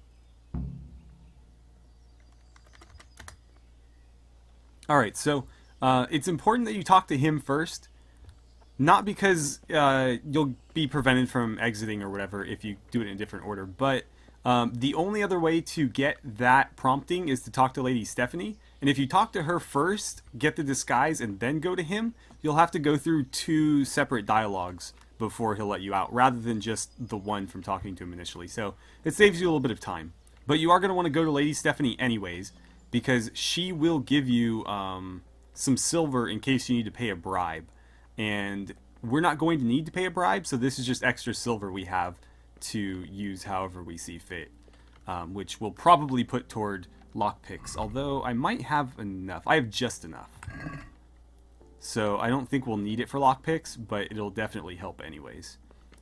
All right, so it's important that you talk to him first, not because you'll be prevented from exiting or whatever if you do it in a different order, but the only other way to get that prompting is to talk to Lady Stephanie. And if you talk to her first, get the disguise, and then go to him, you'll have to go through 2 separate dialogues before he'll let you out, rather than just the one from talking to him initially. So it saves you a little bit of time. But you are going to want to go to Lady Stephanie anyways, because she will give you some silver in case you need to pay a bribe. And we're not going to need to pay a bribe, so this is just extra silver we have to use however we see fit, which we'll probably put toward lockpicks, although I might have enough. I have just enough. So I don't think we'll need it for lockpicks, but it'll definitely help anyways.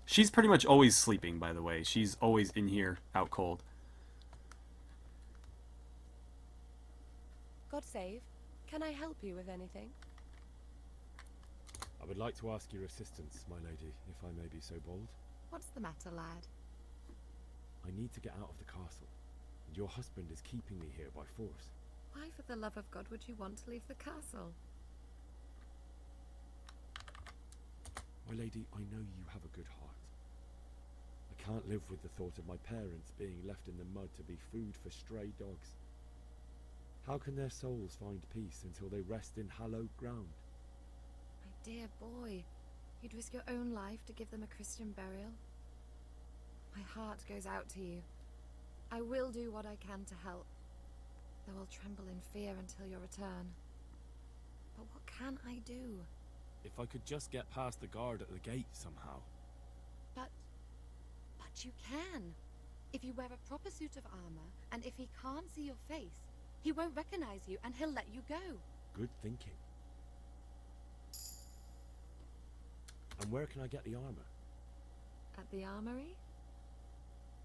She's pretty much always sleeping, by the way. She's always in here, out cold. God save. Can I help you with anything? I would like to ask your assistance, my lady, if I may be so bold. What's the matter, lad? I need to get out of the castle, and your husband is keeping me here by force. Why, for the love of God, would you want to leave the castle? My lady, I know you have a good heart. I can't live with the thought of my parents being left in the mud to be food for stray dogs. How can their souls find peace until they rest in hallowed ground? My dear boy, you'd risk your own life to give them a Christian burial? My heart goes out to you. I will do what I can to help, though I'll tremble in fear until your return. But what can I do? If I could just get past the guard at the gate somehow. But you can. If you wear a proper suit of armor, and if he can't see your face, he won't recognize you, and he'll let you go. Good thinking. And where can I get the armor? At the armory?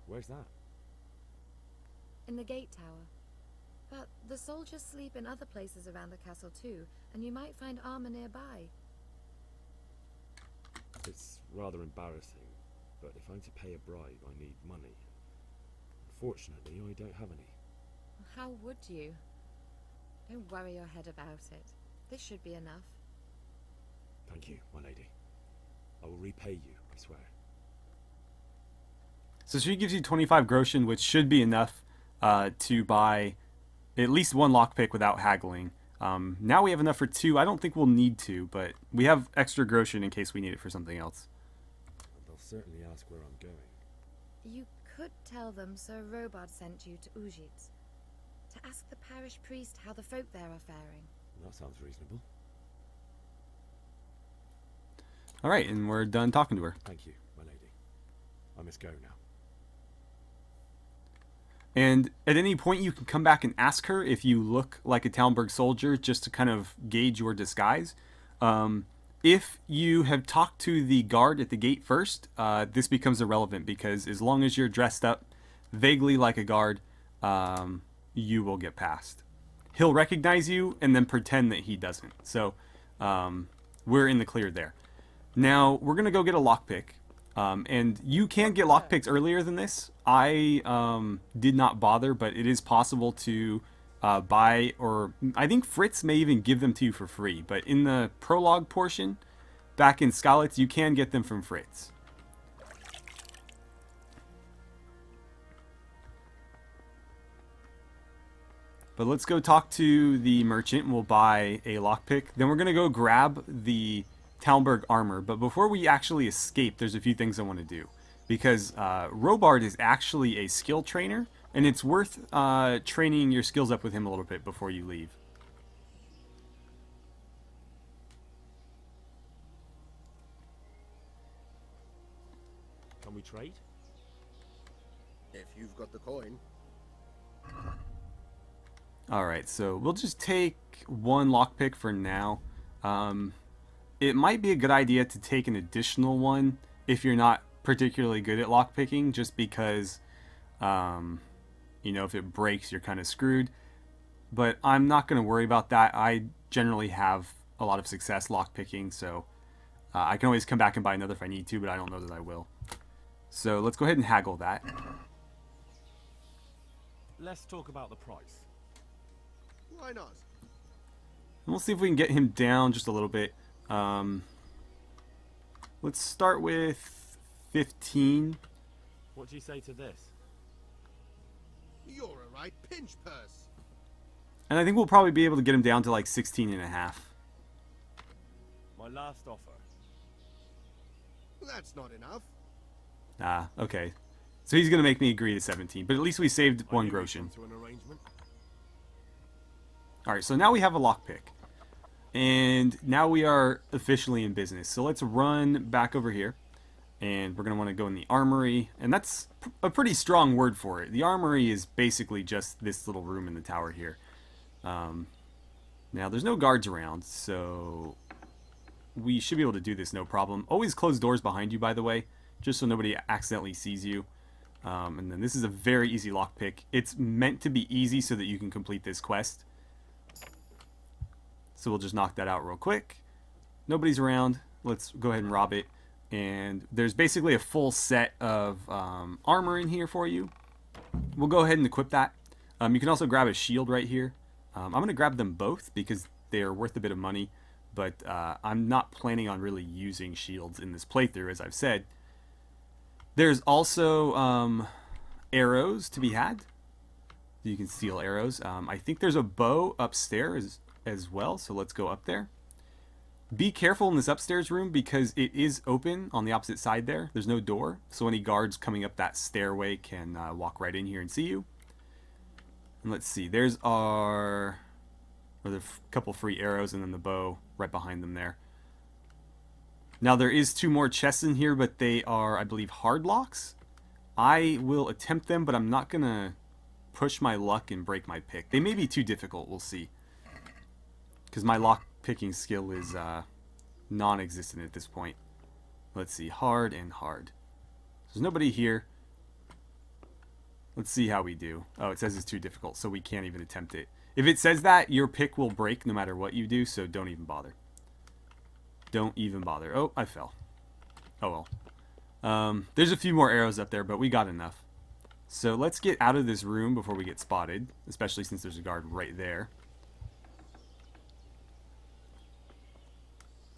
Where's that? In the gate tower. But the soldiers sleep in other places around the castle too, and you might find armor nearby. It's rather embarrassing, but if I'm to pay a bribe, I need money. Unfortunately, I don't have any. How would you? Don't worry your head about it. This should be enough. Thank you, my lady. I will repay you, I swear. So she gives you 25 groschen, which should be enough to buy at least 1 lockpick without haggling. Now we have enough for 2. I don't think we'll need to, but we have extra groschen in case we need it for something else. They'll certainly ask where I'm going. You could tell them Sir Robard sent you to Ujitz to ask the parish priest how the folk there are faring. That sounds reasonable. All right, and we're done talking to her. Thank you, my lady. I must go now. And at any point you can come back and ask her if you look like a Talmberg soldier, just to kind of gauge your disguise. If you have talked to the guard at the gate first, this becomes irrelevant, because as long as you're dressed up vaguely like a guard, you will get past. He'll recognize you and then pretend that he doesn't. So we're in the clear there. Now we're going to go get a lockpick. And you can get lockpicks earlier than this. I did not bother, but it is possible to buy, or I think Fritz may even give them to you for free. But in the prologue portion, back in Skalitz, you can get them from Fritz. But let's go talk to the merchant and we'll buy a lockpick. Then we're going to go grab the Talmberg armor. But before we actually escape, there's a few things I want to do. because Robard is actually a skill trainer, and it's worth training your skills up with him a little bit before you leave. Can we trade? If you've got the coin. Alright, so we'll just take one lockpick for now. It might be a good idea to take an additional one if you're not particularly good at lockpicking, just because, you know, if it breaks, you're kind of screwed. But I'm not going to worry about that. I generally have a lot of success lockpicking, so I can always come back and buy another if I need to, but I don't know that I will. So let's go ahead and haggle that. Let's talk about the price. Why not? And we'll see if we can get him down just a little bit. Let's start with 15. What do you say to this? You're a right pinch purse. And I think we'll probably be able to get him down to like 16.5. My last offer. That's not enough. Ah, okay. So he's going to make me agree to 17, but at least we saved one groschen. Alright, so now we have a lockpick. And now we are officially in business. So let's run back over here. And we're going to want to go in the armory. And that's a pretty strong word for it. The armory is basically just this little room in the tower here. Now, there's no guards around, so we should be able to do this no problem. Always close doors behind you, by the way, just so nobody accidentally sees you. And then this is a very easy lockpick. It's meant to be easy so that you can complete this quest. So we'll just knock that out real quick. Nobody's around. Let's go ahead and rob it. And there's basically a full set of armor in here for you. We'll go ahead and equip that. You can also grab a shield right here. I'm going to grab them both because they are worth a bit of money. But I'm not planning on really using shields in this playthrough, as I've said. There's also arrows to be had. You can steal arrows. I think there's a bow upstairs as well, so let's go up there. Be careful in this upstairs room because it is open on the opposite side there. There's no door, so any guards coming up that stairway can walk right in here and see you. And let's see, there's a couple free arrows and then the bow right behind them there. Now there is 2 more chests in here, but they are, I believe, hard locks. I will attempt them, but I'm not going to push my luck and break my pick. They may be too difficult, we'll see. Because my lock picking skill is non-existent at this point. Let's see, hard and hard. There's nobody here. Let's see how we do. Oh, it says it's too difficult, so we can't even attempt it. If it says that, your pick will break no matter what you do, so don't even bother. Don't even bother. Oh, I fell. Oh well. There's a few more arrows up there, but we got enough. So let's get out of this room before we get spotted, especially since there's a guard right there.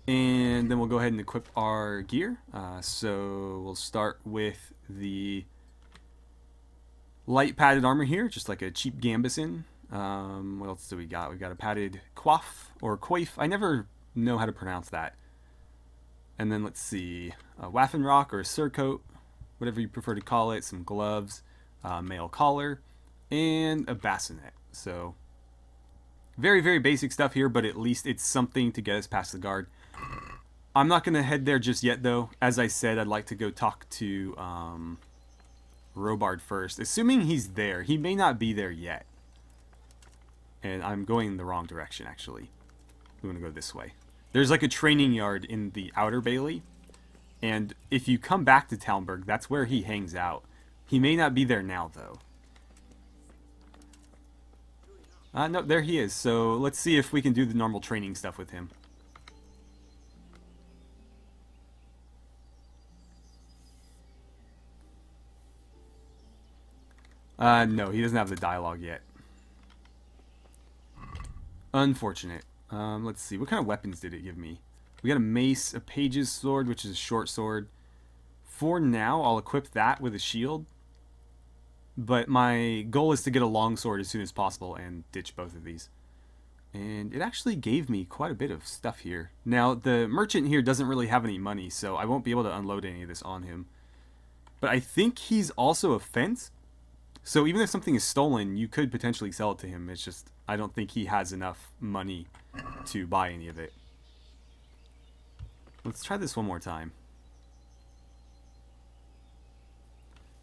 And then we'll go ahead and equip our gear. So we'll start with the light padded armor here, just like a cheap gambeson. What else do we got? We got a padded coif or coif. I never know how to pronounce that. And then let's see, a Waffenrock or a surcoat, whatever you prefer to call it. Some gloves, mail collar, and a bassinet. So very, very basic stuff here, but at least it's something to get us past the guard. I'm not going to head there just yet, though. As I said, I'd like to go talk to Robard first. Assuming he's there. He may not be there yet. And I'm going in the wrong direction, actually. I'm going to go this way. There's like a training yard in the outer bailey. And if you come back to Talmberg, that's where he hangs out. He may not be there now, though. No, there he is. So let's see if we can do the normal training stuff with him. No, he doesn't have the dialogue yet. Unfortunate. Let's see. What kind of weapons did it give me? We got a mace, a page's sword, which is a short sword. For now, I'll equip that with a shield. But my goal is to get a long sword as soon as possible and ditch both of these. And it actually gave me quite a bit of stuff here. Now, the merchant here doesn't really have any money, so I won't be able to unload any of this on him. But I think he's also a fence. So even if something is stolen, you could potentially sell it to him. It's just, I don't think he has enough money to buy any of it. Let's try this one more time.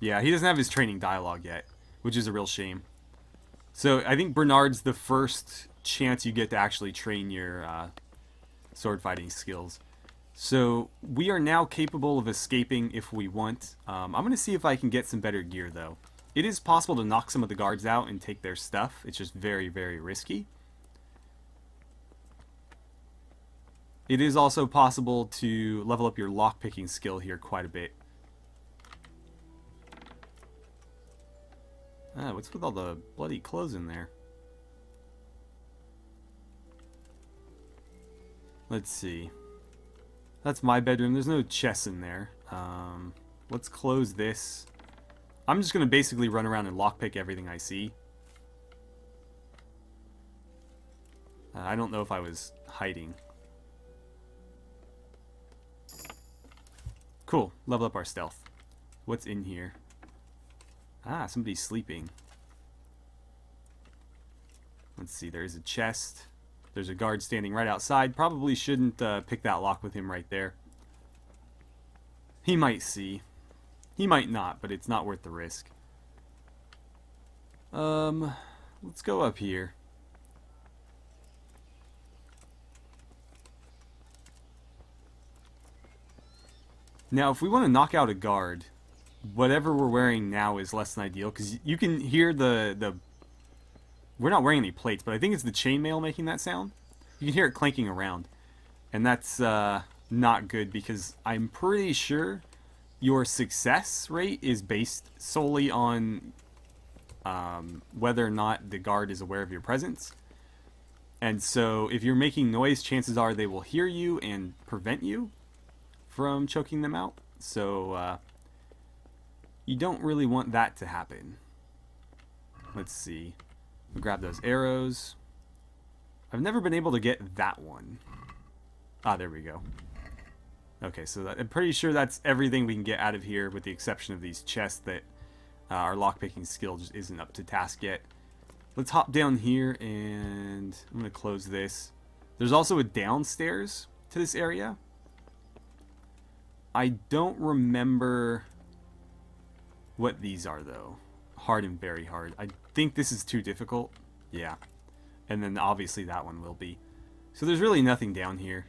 Yeah, he doesn't have his training dialogue yet, which is a real shame. So I think Bernard's the first chance you get to actually train your sword fighting skills. So we are now capable of escaping if we want. I'm going to see if I can get some better gear though. It is possible to knock some of the guards out and take their stuff. It's just very, very risky. It is also possible to level up your lockpicking skill here quite a bit. Ah, what's with all the bloody clothes in there? Let's see. That's my bedroom. There's no chests in there. Let's close this. I'm just going to basically run around and lockpick everything I see. I don't know if I was hiding. Cool. Level up our stealth. What's in here? Ah, somebody's sleeping. Let's see. There's a chest. There's a guard standing right outside. Probably shouldn't pick that lock with him right there. He might see. He might not, but it's not worth the risk. Let's go up here. Now, if we want to knock out a guard, whatever we're wearing now is less than ideal, because you can hear the... We're not wearing any plates, but I think it's the chainmail making that sound. You can hear it clanking around. And that's not good, because I'm pretty sure your success rate is based solely on whether or not the guard is aware of your presence. And so if you're making noise, chances are they will hear you and prevent you from choking them out. So you don't really want that to happen. Let's see. We'll grab those arrows. I've never been able to get that one. Ah, there we go. Okay, so I'm pretty sure that's everything we can get out of here, with the exception of these chests that our lockpicking skill just isn't up to task yet. Let's hop down here, and I'm going to close this. There's also a downstairs to this area. I don't remember what these are, though. Hard and very hard. I think this is too difficult. Yeah. And then obviously that one will be. So there's really nothing down here.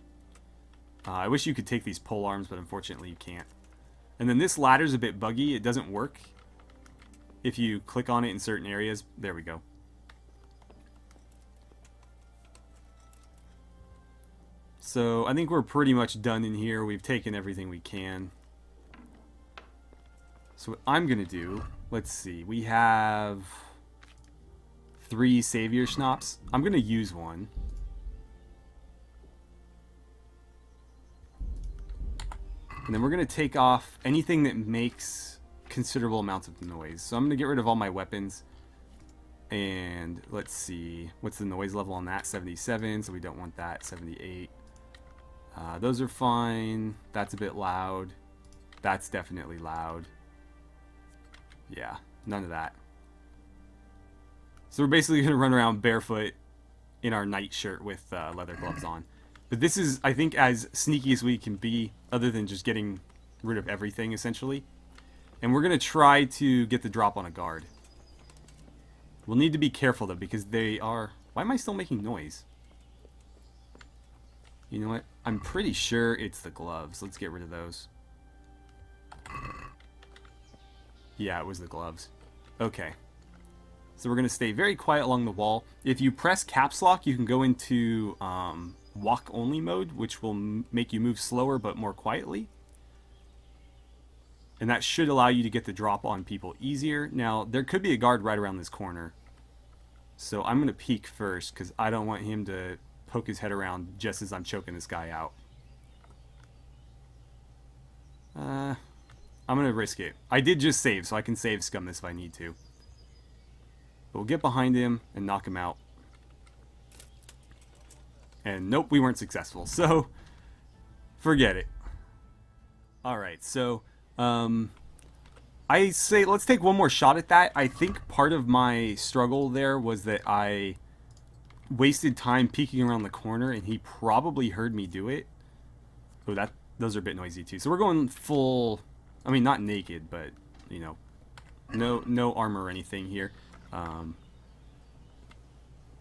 I wish you could take these pole arms, but unfortunately you can't. And then this ladder's a bit buggy. It doesn't work if you click on it in certain areas. There we go. So I think we're pretty much done in here. We've taken everything we can. So what I'm going to do, let's see. We have 3 Savior Schnapps. I'm going to use one. And then we're going to take off anything that makes considerable amounts of noise. So I'm going to get rid of all my weapons. And let's see. What's the noise level on that? 77, so we don't want that. 78. Those are fine. That's a bit loud. That's definitely loud. Yeah, none of that. So we're basically going to run around barefoot in our night shirt with leather gloves on. But this is, I think, as sneaky as we can be, other than just getting rid of everything, essentially. And we're going to try to get the drop on a guard. We'll need to be careful, though, because they are... Why am I still making noise? You know what? I'm pretty sure it's the gloves. Let's get rid of those. Yeah, it was the gloves. Okay. So we're going to stay very quiet along the wall. If you press caps lock, you can go into walk only mode, which will make you move slower but more quietly. And that should allow you to get the drop on people easier. Now, there could be a guard right around this corner. So I'm going to peek first, because I don't want him to poke his head around just as I'm choking this guy out. I'm going to risk it. I did just save, so I can save scum this if I need to. But we'll get behind him and knock him out. And nope, we weren't successful. So, forget it. Alright, so I say let's take one more shot at that. I think part of my struggle there was that I wasted time peeking around the corner, and he probably heard me do it. Oh, those are a bit noisy too. So we're going full, I mean, not naked, but, you know, no armor or anything here.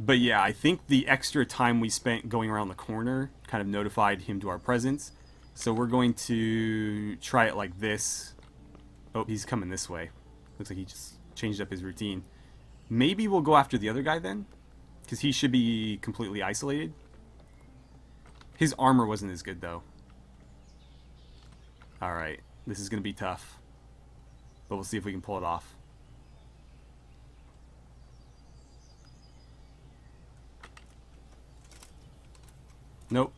But yeah, I think the extra time we spent going around the corner kind of notified him to our presence. So we're going to try it like this. Oh, he's coming this way. Looks like he just changed up his routine. Maybe we'll go after the other guy then, because he should be completely isolated. His armor wasn't as good though. Alright, this is going to be tough. But we'll see if we can pull it off. Nope.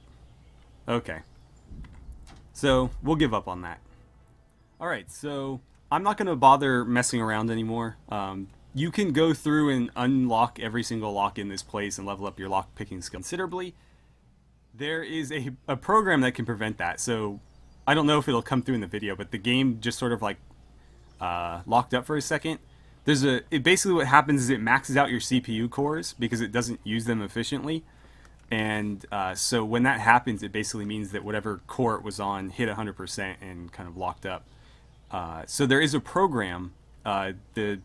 Okay. So, we'll give up on that. Alright, so I'm not going to bother messing around anymore. You can go through and unlock every single lock in this place and level up your lock picking skill considerably. There is a program that can prevent that, so I don't know if it'll come through in the video, but the game just sort of like locked up for a second. Basically what happens is it maxes out your CPU cores because it doesn't use them efficiently. And so when that happens, it basically means that whatever core it was on hit 100% and kind of locked up. So there is a program, the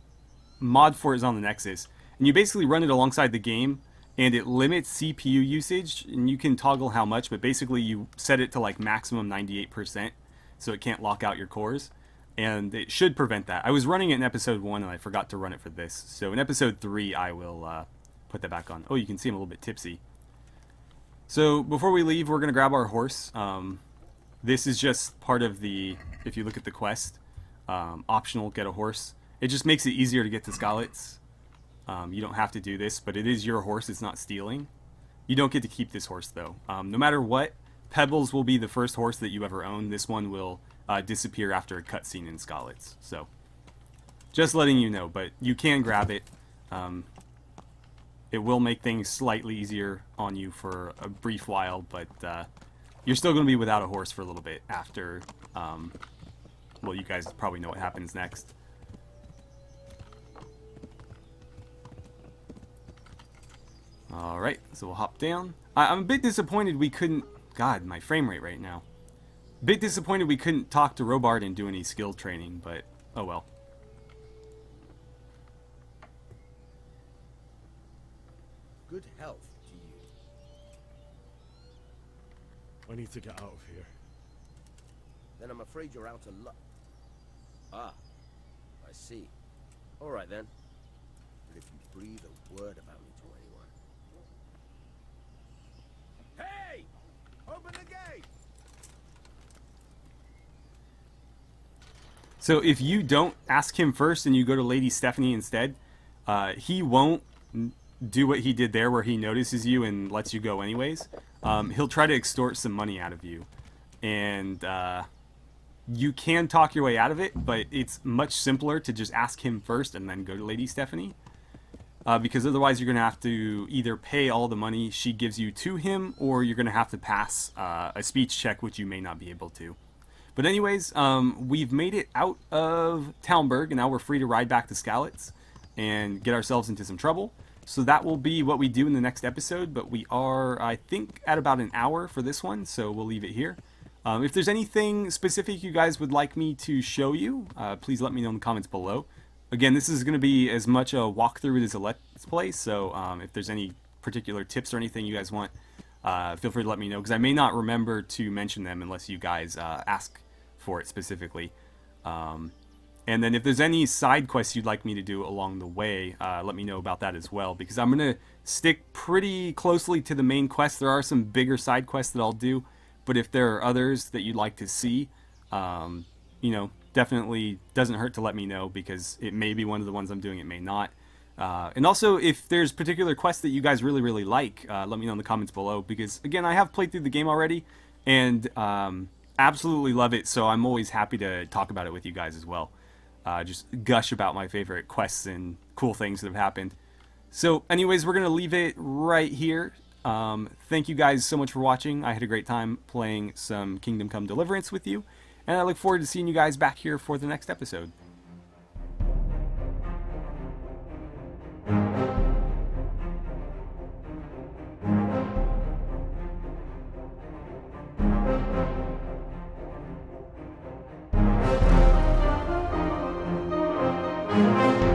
mod for it is on the Nexus, and you basically run it alongside the game, and it limits CPU usage, and you can toggle how much, but basically you set it to like maximum 98%, so it can't lock out your cores, and it should prevent that. I was running it in episode 1, and I forgot to run it for this, so in episode 3 I will put that back on. Oh, you can see I'm a little bit tipsy. So before we leave, we're going to grab our horse. This is just part of the, if you look at the quest, optional get a horse. It just makes it easier to get to Skalitz. You don't have to do this, but it is your horse, it's not stealing. You don't get to keep this horse though. No matter what, Pebbles will be the first horse that you ever own. This one will disappear after a cutscene in Skalitz. So, just letting you know, but you can grab it. It will make things slightly easier on you for a brief while, but you're still going to be without a horse for a little bit after, well, you guys probably know what happens next. Alright, so we'll hop down. I'm a bit disappointed we couldn't... God, my frame rate right now. A bit disappointed we couldn't talk to Robard and do any skill training, but oh well. Good health to you. I need to get out of here. Then I'm afraid you're out of luck. Ah, I see. Alright then. But if you breathe a word about me to anyone... Hey! Open the gate! So if you don't ask him first and you go to Lady Stephanie instead, he won't do what he did there where he notices you and lets you go anyways. He'll try to extort some money out of you. And you can talk your way out of it, but it's much simpler to just ask him first and then go to Lady Stephanie. Because otherwise you're going to have to either pay all the money she gives you to him, or you're going to have to pass a speech check, which you may not be able to. But anyways, we've made it out of Talmberg, and now we're free to ride back to Skalitz and get ourselves into some trouble. So that will be what we do in the next episode, but we are, I think, at about an hour for this one, so we'll leave it here. If there's anything specific you guys would like me to show you, please let me know in the comments below. Again, this is going to be as much a walkthrough as a Let's Play, so if there's any particular tips or anything you guys want, feel free to let me know, because I may not remember to mention them unless you guys ask for it specifically. And then if there's any side quests you'd like me to do along the way, let me know about that as well, because I'm going to stick pretty closely to the main quest. There are some bigger side quests that I'll do, but if there are others that you'd like to see, you know, definitely doesn't hurt to let me know, because it may be one of the ones I'm doing, it may not. And also, if there's particular quests that you guys really like, let me know in the comments below, because again, I have played through the game already, and absolutely love it, so I'm always happy to talk about it with you guys as well. Just gush about my favorite quests and cool things that have happened. So anyways, we're going to leave it right here. Thank you guys so much for watching. I had a great time playing some Kingdom Come Deliverance with you, and I look forward to seeing you guys back here for the next episode. Bye.